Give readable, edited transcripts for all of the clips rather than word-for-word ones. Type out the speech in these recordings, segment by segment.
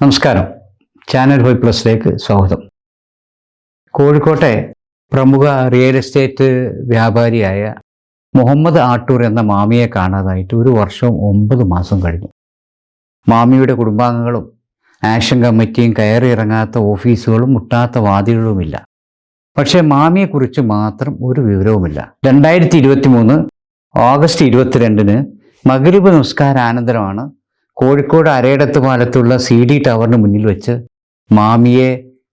നമസ്കാരം. ചാനൽ 5+ലേക്ക് സ്വാഗതം. കോഴിക്കോട്ടെ പ്രമുഖ റിയൽ എസ്റ്റേറ്റ് വ്യാപാരിയായ മുഹമ്മദ് ആട്ടൂർ എന്ന മാമിയെ കാണാതായിട്ട് 1 വർഷവും 9 മാസം കഴിഞ്ഞു. മാമിയുടെ കുടുംബാംഗങ്ങളും ആക്ഷൻ കമ്മിറ്റിയും കയറി ഇറങ്ങാത്ത ഓഫീസുകളും മുട്ടാത്ത വാതിലുകളുമില്ല. പക്ഷേ മാമിയെക്കുറിച്ച് മാത്രം ഒരു വിവരവുമില്ല. 2023 ഓഗസ്റ്റ് 22 മഗ്‌രിബ് നമസ്കാരാനന്തരമാണ് കോഴിക്കോട് അരയിടത്ത് പാലത്തുള്ള CD ടവറിന് മുന്നിൽ വെച്ച് മാമിയെ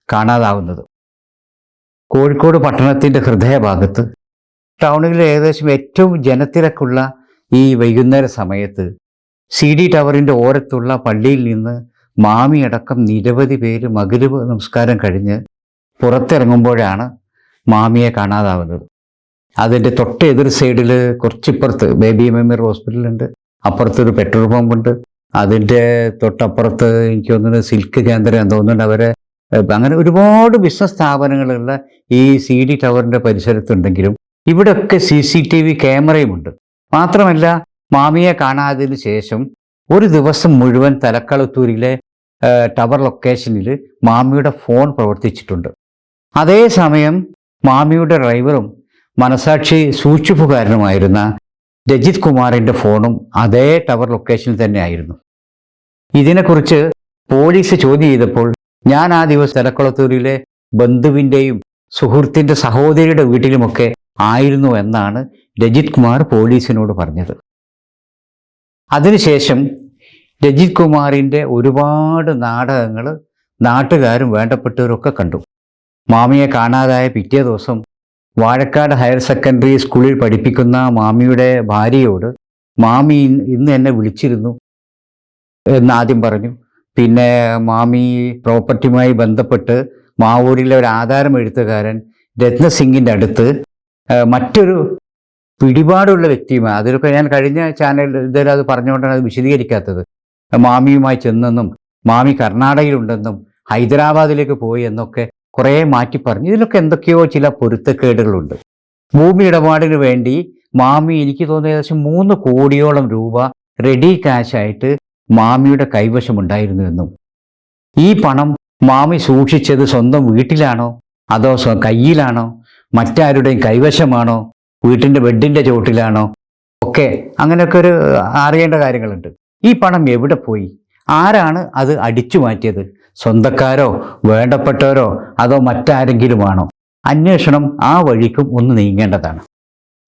കാണാതാവുന്നത്. കോഴിക്കോട് പട്ടണത്തിൻ്റെ ഹൃദയഭാഗത്ത് ടൗണിലെ ഏകദേശം ഏറ്റവും ജനത്തിരക്കുള്ള ഈ വൈകുന്നേര സമയത്ത് CD ടവറിൻ്റെ ഓരത്തുള്ള പള്ളിയിൽ നിന്ന് മാമിയടക്കം നിരവധി പേര് മഗ്‌രിബ് നമസ്കാരം കഴിഞ്ഞ് പുറത്തിറങ്ങുമ്പോഴാണ് മാമിയെ കാണാതാവുന്നത്. അതിൻ്റെ തൊട്ട് എതിർ സൈഡിൽ കുറച്ചിപ്പുറത്ത് ബേബി മെമ്മോറിയൽ ഹോസ്പിറ്റലുണ്ട്, അപ്പുറത്തൊരു പെട്രോൾ പമ്പുണ്ട്, അതിൻ്റെ തൊട്ടപ്പുറത്ത് എനിക്ക് തോന്നുന്നത് സിൽക്ക് കേന്ദ്രം തോന്നുന്നുണ്ട്. അവരെ അങ്ങനെ ഒരുപാട് ബിസിനസ് സ്ഥാപനങ്ങളുള്ള ഈ CD ടവറിൻ്റെ പരിസരത്തുണ്ടെങ്കിലും ഇവിടെയൊക്കെ CCTV ക്യാമറയുമുണ്ട്. മാത്രമല്ല, മാമിയെ കാണാതിന് ശേഷം ഒരു ദിവസം മുഴുവൻ തലക്കളത്തൂരിലെ ടവർ ലൊക്കേഷനിൽ മാമിയുടെ ഫോൺ പ്രവർത്തിച്ചിട്ടുണ്ട്. അതേസമയം മാമിയുടെ ഡ്രൈവറും മനസാക്ഷി സൂക്ഷിപ്പുകാരനുമായിരുന്ന രജിത് കുമാറിൻ്റെ ഫോണും അതേ ടവർ ലൊക്കേഷനിൽ തന്നെ ആയിരുന്നു. ഇതിനെക്കുറിച്ച് പോലീസ് ചോദ്യം ചെയ്തപ്പോൾ ഞാൻ ആ ദിവസം തലക്കുളത്തൂരിലെ ബന്ധുവിൻ്റെയും സുഹൃത്തിൻ്റെ സഹോദരിയുടെ വീട്ടിലുമൊക്കെ ആയിരുന്നു എന്നാണ് രജിത് കുമാർ പോലീസിനോട് പറഞ്ഞത്. അതിനുശേഷം രജിത് കുമാറിൻ്റെ ഒരുപാട് നാടകങ്ങൾ നാട്ടുകാരും വേണ്ടപ്പെട്ടവരൊക്കെ കണ്ടു. മാമിയെ കാണാതായ പിറ്റേ ദിവസം വാഴക്കാട് ഹയർ സെക്കൻഡറി സ്കൂളിൽ പഠിപ്പിക്കുന്ന മാമിയുടെ ഭാര്യയോട് മാമി ഇന്ന് എന്നെ വിളിച്ചിരുന്നു എന്നാദ്യം പറഞ്ഞു. പിന്നെ മാമി പ്രോപ്പർട്ടിയുമായി ബന്ധപ്പെട്ട് മാവൂരിലെ ഒരു ആധാരം എഴുത്തുകാരൻ രത്നസിംഗിൻ്റെ അടുത്ത് മറ്റൊരു പിടിപാടുള്ള വ്യക്തിയുമായി, അതിലൊക്കെ ഞാൻ കഴിഞ്ഞ ചാനൽ ഇതെല്ലാം അത് പറഞ്ഞുകൊണ്ടാണ് അത് വിശദീകരിക്കാത്തത്, മാമിയുമായി ചെന്നെന്നും മാമി കർണാടകയിലുണ്ടെന്നും ഹൈദരാബാദിലേക്ക് പോയി എന്നൊക്കെ കുറേ മാറ്റി പറഞ്ഞു. ഇതിലൊക്കെ എന്തൊക്കെയോ ചില പൊരുത്തക്കേടുകളുണ്ട്. ഭൂമി ഇടപാടിന് വേണ്ടി മാമി എനിക്ക് തോന്നുന്ന ഏകദേശം 3 കോടിയോളം രൂപ റെഡി ക്യാഷായിട്ട് മാമിയുടെ കൈവശമുണ്ടായിരുന്നു എന്നും ഈ പണം മാമി സൂക്ഷിച്ചത് സ്വന്തം വീട്ടിലാണോ അതോ കയ്യിലാണോ മറ്റാരുടെയും കൈവശമാണോ വീട്ടിൻ്റെ ബെഡിൻ്റെ ചോട്ടിലാണോ ഒക്കെ അങ്ങനെയൊക്കെ ഒരു അറിയേണ്ട കാര്യങ്ങളുണ്ട്. ഈ പണം എവിടെ പോയി, ആരാണ് അത് അടിച്ചു മാറ്റിയത്, സ്വന്തക്കാരോ വേണ്ടപ്പെട്ടവരോ അതോ മറ്റാരെങ്കിലുമാണോ? അന്വേഷണം ആ വഴിക്കും ഒന്ന് നീങ്ങേണ്ടതാണ്.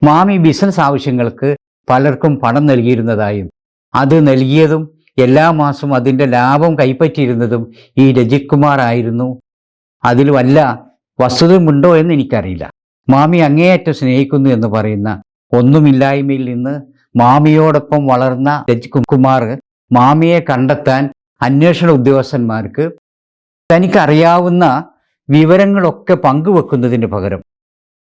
മാമി ബിസിനസ് ആവശ്യങ്ങൾക്ക് പലർക്കും പണം നൽകിയിരുന്നതായും അത് നൽകിയതും എല്ലാ മാസവും അതിൻ്റെ ലാഭം കൈപ്പറ്റിയിരുന്നതും ഈ രജിത് കുമാർ ആയിരുന്നു. അതിൽ വല്ല വസ്തുതയുമുണ്ടോ എന്ന് എനിക്കറിയില്ല. മാമി അങ്ങേയറ്റം സ്നേഹിക്കുന്നു എന്ന് പറയുന്ന ഒന്നുമില്ലായ്മയിൽ നിന്ന് മാമിയോടൊപ്പം വളർന്ന രജിത് കുമാർ മാമിയെ കണ്ടെത്താൻ അന്വേഷണ ഉദ്യോഗസ്ഥന്മാർക്ക് തനിക്കറിയാവുന്ന വിവരങ്ങളൊക്കെ പങ്കുവെക്കുന്നതിന് പകരം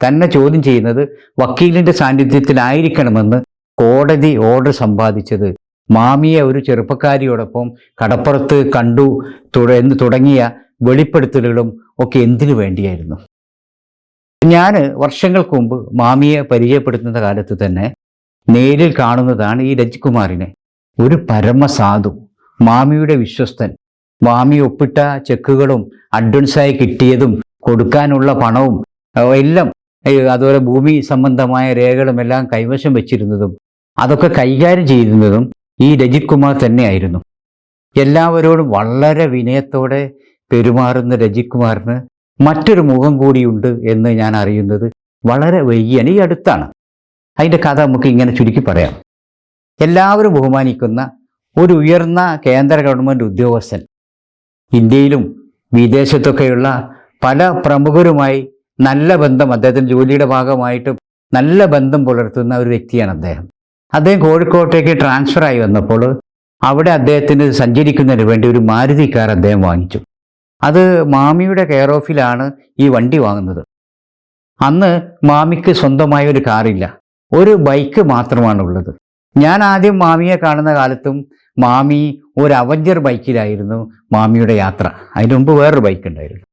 തന്നെ ചോദ്യം ചെയ്യുന്നത് വക്കീലിൻ്റെ സാന്നിധ്യത്തിലായിരിക്കണമെന്ന് കോടതി ഓർഡർ സമ്പാദിച്ചത് മാമിയെ ഒരു ചെറുപ്പക്കാരിയോടൊപ്പം കടപ്പുറത്ത് കണ്ടു എന്ന് തുടങ്ങിയ വെളിപ്പെടുത്തലുകളും ഒക്കെ എന്തിനു വേണ്ടിയായിരുന്നു? ഞാൻ വർഷങ്ങൾക്ക് മുമ്പ് മാമിയെ പരിചയപ്പെടുത്തുന്ന കാലത്ത് തന്നെ നേരിൽ കാണുന്നതാണ് ഈ രജിത് കുമാറിനെ. ഒരു പരമസാധു, മാമിയുടെ വിശ്വസ്തൻ. മാമി ഒപ്പിട്ട ചെക്കുകളും അഡ്വാൻസായി കിട്ടിയതും കൊടുക്കാനുള്ള പണവും എല്ലാം, അതുപോലെ ഭൂമി സംബന്ധമായ രേഖകളും എല്ലാം കൈവശം വെച്ചിരുന്നതും അതൊക്കെ കൈകാര്യം ചെയ്യുന്നതും ഈ രജിത് കുമാർ തന്നെയായിരുന്നു. എല്ലാവരോടും വളരെ വിനയത്തോടെ പെരുമാറുന്ന രജിത് കുമാറിന് മറ്റൊരു മുഖം കൂടിയുണ്ട് എന്ന് ഞാൻ അറിയുന്നത് വളരെ വൈകിയാണ്, ഈ അടുത്താണ്. അതിൻ്റെ കഥ നമുക്ക് ഇങ്ങനെ ചുരുക്കി പറയാം. എല്ലാവരും ബഹുമാനിക്കുന്ന ഒരു ഉയർന്ന കേന്ദ്ര ഗവൺമെൻറ് ഉദ്യോഗസ്ഥൻ, ഇന്ത്യയിലും വിദേശത്തൊക്കെയുള്ള പല പ്രമുഖരുമായി നല്ല ബന്ധം, അദ്ദേഹത്തിൻ്റെ ജോലിയുടെ ഭാഗമായിട്ട് നല്ല ബന്ധം പുലർത്തുന്ന ഒരു വ്യക്തിയാണ് അദ്ദേഹം. കോഴിക്കോട്ടേക്ക് ട്രാൻസ്ഫറായി വന്നപ്പോൾ അവിടെ അദ്ദേഹത്തിന് സഞ്ചരിക്കുന്നതിന് വേണ്ടി ഒരു മാരുതി കാർ അദ്ദേഹം വാങ്ങിച്ചു. അത് മാമിയുടെ കെയർ ഓഫിലാണ് ഈ വണ്ടി വാങ്ങുന്നത്. അന്ന് മാമിക്ക് സ്വന്തമായ ഒരു കാറില്ല, ഒരു ബൈക്ക് മാത്രമാണുള്ളത്. ഞാൻ ആദ്യം മാമിയെ കാണുന്ന കാലത്തും മാമി ഒരു അവഞ്ചർ ബൈക്കിലായിരുന്നു മാമിയുടെ യാത്ര. അതിന് മുമ്പ് വേറൊരു ബൈക്ക് ഉണ്ടായിരുന്നു.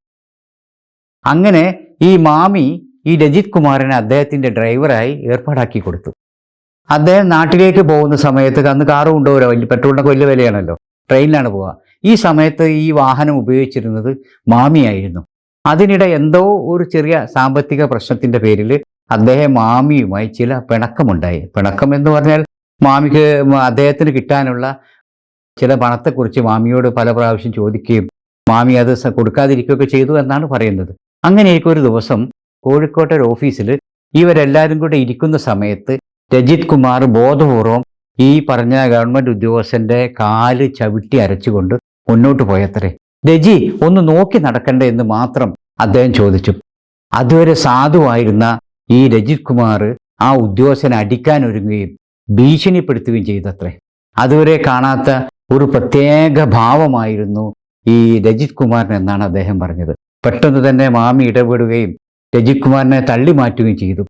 അങ്ങനെ ഈ മാമി ഈ രജിത് കുമാറിനെ അദ്ദേഹത്തിൻ്റെ ഡ്രൈവറായി ഏർപ്പാടാക്കി കൊടുത്തു. അദ്ദേഹം നാട്ടിലേക്ക് പോകുന്ന സമയത്ത് അന്ന് കാറും കൊണ്ടുപോരാ, വലിയ പെട്രോളിനൊക്കെ വലിയ വിലയാണല്ലോ, ട്രെയിനിലാണ് പോവുക. ഈ സമയത്ത് ഈ വാഹനം ഉപയോഗിച്ചിരുന്നത് മാമിയായിരുന്നു. അതിനിടെ എന്തോ ഒരു ചെറിയ സാമ്പത്തിക പ്രശ്നത്തിൻ്റെ പേരിൽ അദ്ദേഹം മാമിയുമായി ചില പിണക്കമുണ്ടായി. പിണക്കം എന്ന് പറഞ്ഞാൽ മാമിക്ക് അദ്ദേഹത്തിന് കിട്ടാനുള്ള ചില പണത്തെക്കുറിച്ച് മാമിയോട് പല പ്രാവശ്യം ചോദിക്കുകയും മാമി അത് കൊടുക്കാതിരിക്കുകയൊക്കെ ചെയ്തു എന്നാണ് പറയുന്നത്. അങ്ങനെയൊക്കെ ഒരു ദിവസം കോഴിക്കോട്ടെ ഒരു ഓഫീസിൽ ഇവരെല്ലാവരും കൂടെ ഇരിക്കുന്ന സമയത്ത് രജിത് കുമാർ ബോധപൂർവം ഈ പറഞ്ഞ ഗവൺമെൻറ് ഉദ്യോഗസ്ഥൻ്റെ കാല് ചവിട്ടി അരച്ചുകൊണ്ട് മുന്നോട്ട് പോയത്രേ. രജി ഒന്ന് നോക്കി നടക്കണ്ടേ എന്ന് മാത്രം അദ്ദേഹം ചോദിച്ചു. അതുവരെ സാധുവായിരുന്ന ഈ രജിത് കുമാർ ആ ഉദ്യോഗസ്ഥനെ അടിക്കാൻ ഒരുങ്ങുകയും ഭീഷണിപ്പെടുത്തുകയും ചെയ്തത്രേ. അതുവരെ കാണാത്ത ഒരു പ്രത്യേക ഭാവമായിരുന്നു ഈ രജിത് കുമാറിന് എന്നാണ് അദ്ദേഹം പറഞ്ഞത്. പെട്ടെന്ന് തന്നെ മാമി ഇടപെടുകയും രജിത് കുമാറിനെ തള്ളി മാറ്റുകയും ചെയ്തു.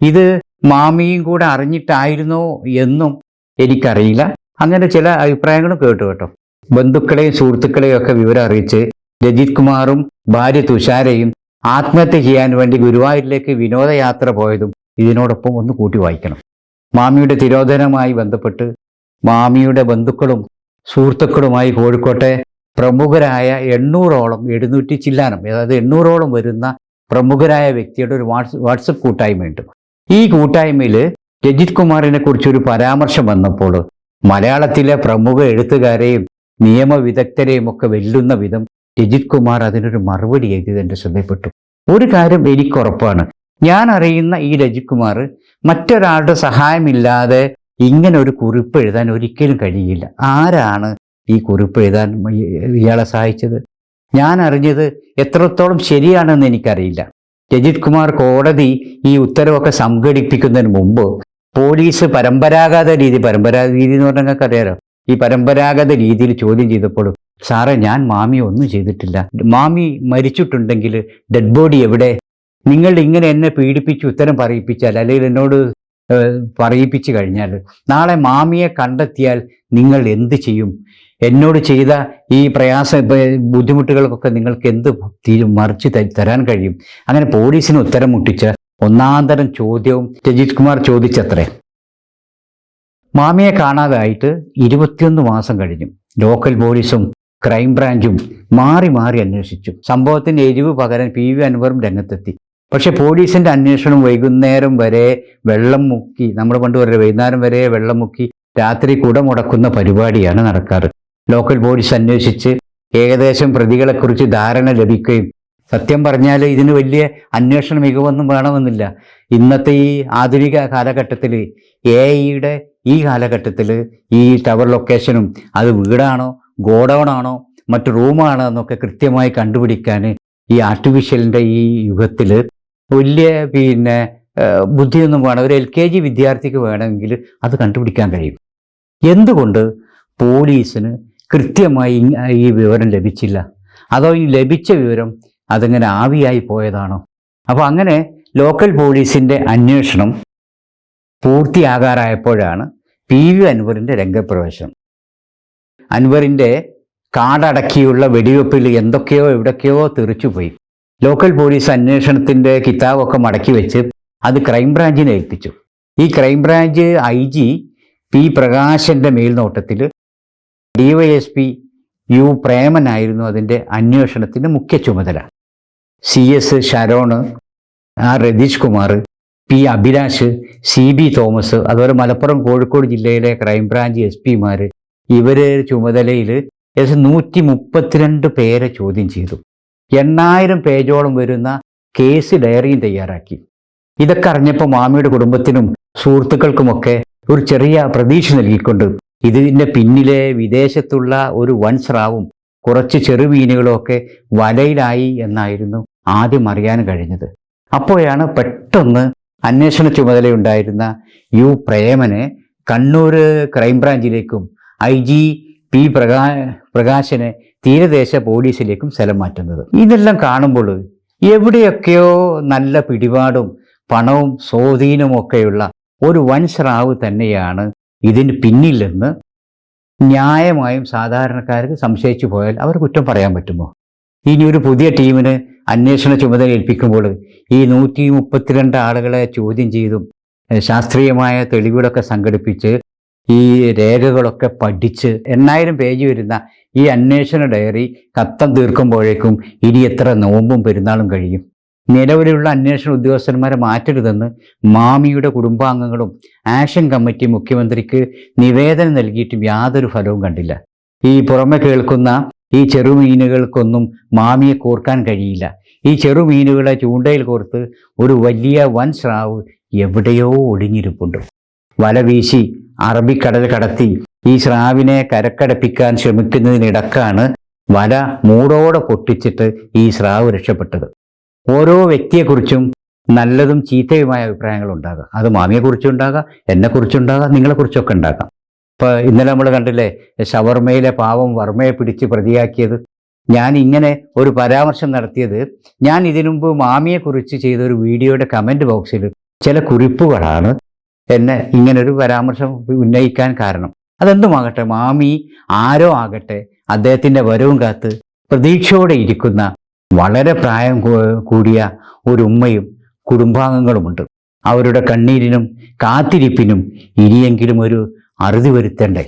ഇത് മാമിയും കൂടെ അറിഞ്ഞിട്ടായിരുന്നോ എന്നും എനിക്കറിയില്ല. അങ്ങനെ ചില അഭിപ്രായങ്ങളും കേട്ടു കേട്ടോ. ബന്ധുക്കളെയും സുഹൃത്തുക്കളെയും ഒക്കെ വിവരം അറിയിച്ച് രജിത് കുമാറും ഭാര്യ തുഷാരയും ആത്മഹത്യ ചെയ്യാൻ വേണ്ടി ഗുരുവായൂരിലേക്ക് വിനോദയാത്ര പോയതും ഇതിനോടൊപ്പം ഒന്ന് കൂട്ടി വായിക്കണം. മാമിയുടെ തിരോധനവുമായി ബന്ധപ്പെട്ട് മാമിയുടെ ബന്ധുക്കളും സുഹൃത്തുക്കളുമായി കോഴിക്കോട്ടെ പ്രമുഖരായ 800ഓളം 700 ചില്ലാനം, അതായത് 800ഓളം വരുന്ന പ്രമുഖരായ വ്യക്തിയുടെ ഒരു വാട്സപ്പ് കൂട്ടായ്മയുണ്ട്. ഈ കൂട്ടായ്മയിൽ രജിത് കുമാറിനെ കുറിച്ചൊരു പരാമർശം വന്നപ്പോൾ മലയാളത്തിലെ പ്രമുഖ എഴുത്തുകാരെയും നിയമവിദഗ്ധരെയും ഒക്കെ വെല്ലുന്ന വിധം രജിത് കുമാർ അതിനൊരു മറുപടി എഴുതിയത് എൻ്റെ ശ്രദ്ധയിൽപ്പെട്ടു. ഒരു കാര്യം എനിക്കുറപ്പാണ്, ഞാൻ അറിയുന്ന ഈ രജിത് കുമാർ മറ്റൊരാളുടെ സഹായമില്ലാതെ ഇങ്ങനെ ഒരു കുറിപ്പ് എഴുതാൻ ഒരിക്കലും കഴിയില്ല. ആരാണ് ഈ കുറിപ്പ് എഴുതാൻ ഇയാളെ സഹായിച്ചത്? ഞാൻ അറിഞ്ഞത് എത്രത്തോളം ശരിയാണെന്ന് എനിക്കറിയില്ല. രജിത് കുമാർ കോടതി ഈ ഉത്തരവൊക്കെ സംഘടിപ്പിക്കുന്നതിന് മുമ്പ് പോലീസ് പരമ്പരാഗത രീതി എന്ന് പറഞ്ഞാൽ നിങ്ങൾക്ക് അറിയാലോ, ഈ പരമ്പരാഗത രീതിയിൽ ചോദ്യം ചെയ്തപ്പോഴും സാറേ ഞാൻ മാമിയെ ഒന്നും ചെയ്തിട്ടില്ല, മാമി മരിച്ചിട്ടുണ്ടെങ്കിൽ ഡെഡ് ബോഡി എവിടെ? നിങ്ങൾ ഇങ്ങനെ എന്നെ പീഡിപ്പിച്ച് ഉത്തരം പറയിപ്പിച്ചാൽ അല്ലെങ്കിൽ എന്നോട് പറയിപ്പിച്ചു കഴിഞ്ഞാൽ നാളെ മാമിയെ കണ്ടെത്തിയാൽ നിങ്ങൾ എന്ത് ചെയ്യും? എന്നോട് ചെയ്ത ഈ ബുദ്ധിമുട്ടുകൾക്കൊക്കെ നിങ്ങൾക്ക് എന്ത് മറിച്ച് തരാൻ കഴിയും? അങ്ങനെ പോലീസിന് ഉത്തരം മുട്ടിച്ച ഒന്നാന്തരം ചോദ്യവും രജിത് കുമാർ ചോദിച്ചത്രേ. മാമിയെ കാണാതായിട്ട് 21 മാസം കഴിഞ്ഞു. ലോക്കൽ പോലീസും ക്രൈംബ്രാഞ്ചും മാറി മാറി അന്വേഷിച്ചു. സംഭവത്തിന് എരിവ് പകരാൻ PV അൻവറും രംഗത്തെത്തി. പക്ഷെ പോലീസിന്റെ അന്വേഷണം വൈകുന്നേരം വരെ വെള്ളം മുക്കി, നമ്മൾ പണ്ട് പറയുക വൈകുന്നേരം വരെ വെള്ളം മുക്കി രാത്രി കുട മുടക്കുന്ന പരിപാടിയാണ് നടക്കാറ്. ലോക്കൽ പോലീസ് അന്വേഷിച്ച് ഏകദേശം പ്രതികളെക്കുറിച്ച് ധാരണ ലഭിക്കുകയും, സത്യം പറഞ്ഞാൽ ഇതിന് വലിയ അന്വേഷണ മികവൊന്നും വേണമെന്നില്ല. ഇന്നത്തെ ഈ ആധുനിക കാലഘട്ടത്തിൽ AI ഈ കാലഘട്ടത്തിൽ ഈ ടവർ ലൊക്കേഷനും അത് വീടാണോ ഗോഡൗൺ ആണോ മറ്റു റൂമാണോ എന്നൊക്കെ കൃത്യമായി കണ്ടുപിടിക്കാൻ ഈ ആർട്ടിഫിഷ്യലിൻ്റെ ഈ യുഗത്തിൽ വലിയ ബുദ്ധിയൊന്നും വേണം. ഒരു LKG വിദ്യാർത്ഥിക്ക് വേണമെങ്കിൽ അത് കണ്ടുപിടിക്കാൻ കഴിയും. എന്തുകൊണ്ട് പോലീസിന് കൃത്യമായി ഈ വിവരം ലഭിച്ചില്ല? അതോ ഈ ലഭിച്ച വിവരം അതിങ്ങനെ ആവിയായി പോയതാണോ? അപ്പോൾ അങ്ങനെ ലോക്കൽ പോലീസിൻ്റെ അന്വേഷണം പൂർത്തിയാകാറായപ്പോഴാണ് PV അൻവറിൻ്റെ രംഗപ്രവേശനം. അൻവറിൻ്റെ കാടടക്കിയുള്ള വെടിവെപ്പിൽ എന്തൊക്കെയോ എവിടൊക്കെയോ തെറിച്ചുപോയി. ലോക്കൽ പോലീസ് അന്വേഷണത്തിൻ്റെ കിതാബൊക്കെ മടക്കി വെച്ച് അത് ക്രൈംബ്രാഞ്ചിനെ ഏൽപ്പിച്ചു. ഈ ക്രൈംബ്രാഞ്ച് IG P പ്രകാശൻ്റെ മേൽനോട്ടത്തിൽ DYSP U പ്രേമനായിരുന്നു അതിൻ്റെ അന്വേഷണത്തിൻ്റെ മുഖ്യ ചുമതല. CS Sharon, Ratheesh Kumar, P Abhilash, CB Thomas, അതുപോലെ മലപ്പുറം കോഴിക്കോട് ജില്ലയിലെ ക്രൈംബ്രാഞ്ച് SP ഇവരെ ചുമതലയിൽ 132 പേരെ ചോദ്യം ചെയ്തു. 8000 പേജോളം വരുന്ന കേസ് ഡയറിയും തയ്യാറാക്കി. ഇതൊക്കെ അറിഞ്ഞപ്പോൾ മാമിയുടെ കുടുംബത്തിനും സുഹൃത്തുക്കൾക്കുമൊക്കെ ഒരു ചെറിയ പ്രതീക്ഷ നൽകിക്കൊണ്ട് ഇതിൻ്റെ പിന്നിലെ വിദേശത്തുള്ള ഒരു വൻ സ്രാവും കുറച്ച് ചെറുമീനുകളും ഒക്കെ വലയിലായി എന്നായിരുന്നു ആദ്യം അറിയാൻ കഴിഞ്ഞത്. അപ്പോഴാണ് പെട്ടെന്ന് അന്വേഷണ ചുമതലയുണ്ടായിരുന്ന U പ്രേമനെ കണ്ണൂർ ക്രൈംബ്രാഞ്ചിലേക്കും IG P പ്രകാശനെ തീരദേശ പോലീസിലേക്കും സ്ഥലം മാറ്റുന്നത്. ഇതെല്ലാം കാണുമ്പോൾ എവിടെയൊക്കെയോ നല്ല പിടിപാടും പണവും സ്വാധീനമൊക്കെയുള്ള ഒരു വൻ സ്രാവ് തന്നെയാണ് ഇതിന് പിന്നിലെന്ന് ന്യായമായും സാധാരണക്കാർക്ക് സംശയിച്ചു പോയാൽ അവർ കുറ്റം പറയാൻ പറ്റുമോ? ഇനി ഒരു പുതിയ ടീമിന് അന്വേഷണ ചുമതല ഏൽപ്പിക്കുമ്പോൾ ഈ 132 ആളുകളെ ചോദ്യം ചെയ്തും ശാസ്ത്രീയമായ തെളിവുകളൊക്കെ സംഘടിപ്പിച്ച് ഈ രേഖകളൊക്കെ പഠിച്ച് 8,000 പേജ് വരുന്ന ഈ അന്വേഷണ ഡയറി കത്തം തീർക്കുമ്പോഴേക്കും ഇനി എത്ര നോമ്പും പെരുന്നാളും കഴിയും. നിലവിലുള്ള അന്വേഷണ ഉദ്യോഗസ്ഥന്മാരെ മാറ്റരുതെന്ന് മാമിയുടെ കുടുംബാംഗങ്ങളും ആക്ഷൻ കമ്മിറ്റി മുഖ്യമന്ത്രിക്ക് നിവേദനം നൽകിയിട്ടും യാതൊരു ഫലവും കണ്ടില്ല. ഈ പുറമെ കേൾക്കുന്ന ഈ ചെറുമീനുകൾക്കൊന്നും മാമിയെ കോർക്കാൻ കഴിയില്ല. ഈ ചെറുമീനുകളെ ചൂണ്ടയിൽ കോർത്ത് ഒരു വലിയ വൻ സ്രാവ് എവിടെയോ ഒളിഞ്ഞിരിപ്പുണ്ട്. വല വീശി അറബിക്കടൽ കടത്തി ഈ സ്രാവിനെ കരക്കടപ്പിക്കാൻ ശ്രമിക്കുന്നതിനിടക്കാണ് വല മൂടോടെ പൊട്ടിച്ചിട്ട് ഈ സ്രാവ് രക്ഷപ്പെട്ടത്. ഓരോ വ്യക്തിയെക്കുറിച്ചും നല്ലതും ചീത്തയുമായ അഭിപ്രായങ്ങൾ ഉണ്ടാകാം. അത് മാമിയെക്കുറിച്ചുണ്ടാകാം, എന്നെക്കുറിച്ചുണ്ടാകാം, നിങ്ങളെക്കുറിച്ചൊക്കെ ഉണ്ടാകാം. ഇപ്പോൾ ഇന്നലെ നമ്മൾ കണ്ടില്ലേ, ഷവർമയിലെ പാവം വർമ്മയെ പിടിച്ച് പ്രതിയാക്കിയത്. ഞാൻ ഇങ്ങനെ ഒരു പരാമർശം നടത്തിയത്, ഞാൻ ഇതിനു മുമ്പ് മാമിയെക്കുറിച്ച് ചെയ്ത ഒരു വീഡിയോയുടെ കമൻറ്റ് ബോക്സിൽ ചില കുറിപ്പുകളാണ് എന്നെ ഇങ്ങനൊരു പരാമർശം ഉന്നയിക്കാൻ കാരണം. അതെന്തുമാകട്ടെ, മാമി ആരോ ആകട്ടെ, അദ്ദേഹത്തിൻ്റെ വരവും കാത്ത് പ്രതീക്ഷയോടെ ഇരിക്കുന്ന വളരെ പ്രായം കൂടിയ ഒരു ഉമ്മയും കുടുംബാംഗങ്ങളുമുണ്ട്. അവരുടെ കണ്ണീരിനും കാത്തിരിപ്പിനും ഇനിയെങ്കിലും ഒരു അറുതി വരുത്തേണ്ടേ.